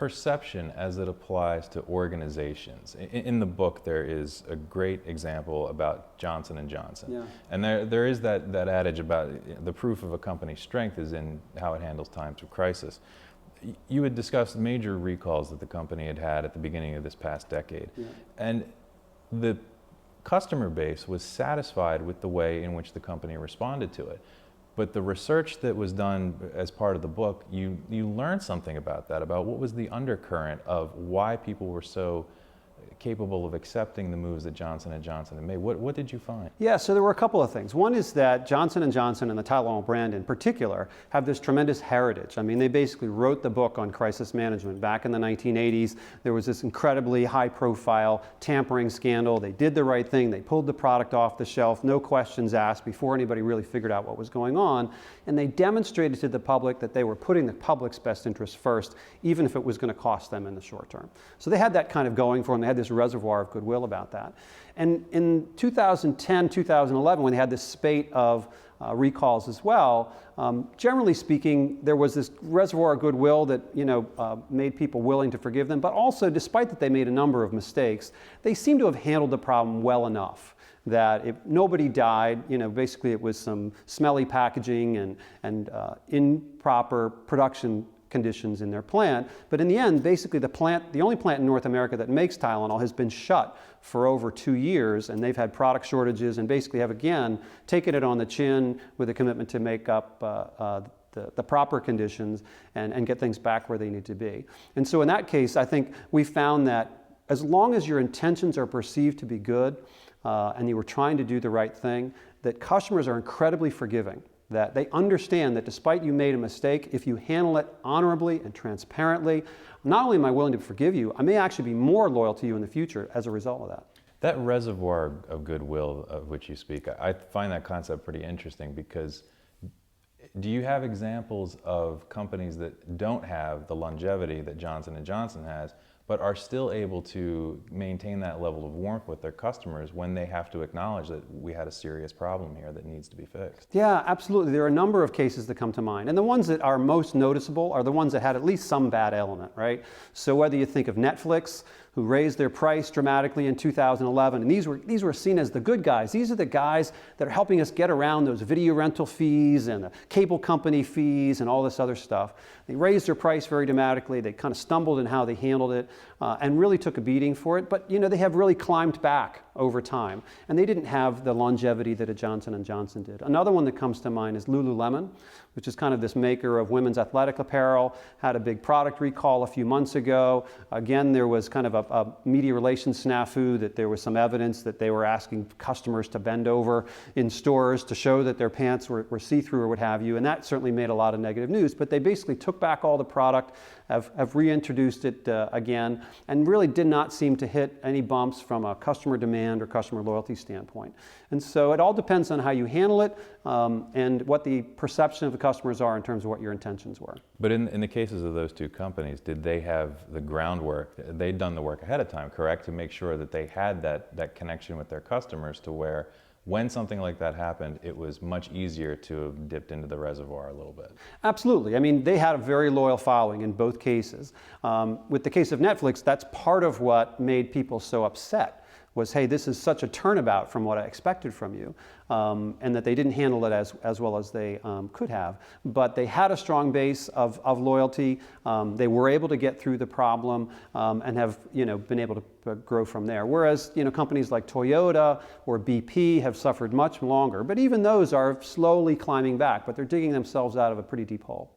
perception as it applies to organizations. In the book, there is a great example about Johnson & Johnson. Yeah. And there is that adage about the proof of a company's strength is in how it handles times of crisis. You had discussed major recalls that the company had had at the beginning of this past decade. Yeah. And the customer base was satisfied with the way in which the company responded to it. But the research that was done as part of the book, you learned something about that, about what was the undercurrent of why people were so capable of accepting the moves that Johnson & Johnson had made. What did you find? Yeah, so there were a couple of things. One is that Johnson & Johnson and the Tylenol brand in particular have this tremendous heritage. I mean, they basically wrote the book on crisis management. Back in the 1980s, there was this incredibly high-profile tampering scandal. They did the right thing. They pulled the product off the shelf, no questions asked, before anybody really figured out what was going on. And they demonstrated to the public that they were putting the public's best interests first, even if it was going to cost them in the short term. So they had that kind of going for them. They had this reservoir of goodwill about that. And in 2010, 2011, when they had this spate of recalls as well, generally speaking, there was this reservoir of goodwill that made people willing to forgive them. But also, despite that they made a number of mistakes, they seem to have handled the problem well enough that if nobody died, basically it was some smelly packaging and improper production conditions in their plant. But in the end, basically the only plant in North America that makes Tylenol has been shut for over 2 years, and they've had product shortages and basically have again taken it on the chin with a commitment to make up the proper conditions and get things back where they need to be. And so in that case, I think we found that as long as your intentions are perceived to be good and you were trying to do the right thing, that customers are incredibly forgiving. That they understand that despite you made a mistake, if you handle it honorably and transparently, not only am I willing to forgive you, I may actually be more loyal to you in the future as a result of that. That reservoir of goodwill of which you speak, I find that concept pretty interesting, because do you have examples of companies that don't have the longevity that Johnson & Johnson has, but are still able to maintain that level of warmth with their customers when they have to acknowledge that we had a serious problem here that needs to be fixed? Yeah, absolutely. There are a number of cases that come to mind. And the ones that are most noticeable are the ones that had at least some bad element, right? So whether you think of Netflix, who raised their price dramatically in 2011, and these were seen as the good guys. These are the guys that are helping us get around those video rental fees and the cable company fees and all this other stuff. They raised their price very dramatically. They kind of stumbled in how they handled it and really took a beating for it. But they have really climbed back over time, and they didn't have the longevity that a Johnson & Johnson did. Another one that comes to mind is Lululemon, which is kind of this maker of women's athletic apparel, had a big product recall a few months ago. Again, there was kind of a media relations snafu that there was some evidence that they were asking customers to bend over in stores to show that their pants were see-through or what have you, and that certainly made a lot of negative news. But they basically took back all the product, have reintroduced it again, and really did not seem to hit any bumps from a customer demand or customer loyalty standpoint. And so it all depends on how you handle it and what the perception of the customers are in terms of what your intentions were. But in the cases of those two companies, did they have the groundwork? They'd done the work ahead of time, correct, to make sure that they had that connection with their customers to where when something like that happened, it was much easier to have dipped into the reservoir a little bit? Absolutely. I mean, they had a very loyal following in both cases. With the case of Netflix, that's part of what made people so upset was, hey, this is such a turnabout from what I expected from you, and that they didn't handle it as well as they could have. But they had a strong base of loyalty. They were able to get through the problem and have been able to grow from there. Whereas companies like Toyota or BP have suffered much longer. But even those are slowly climbing back, but they're digging themselves out of a pretty deep hole.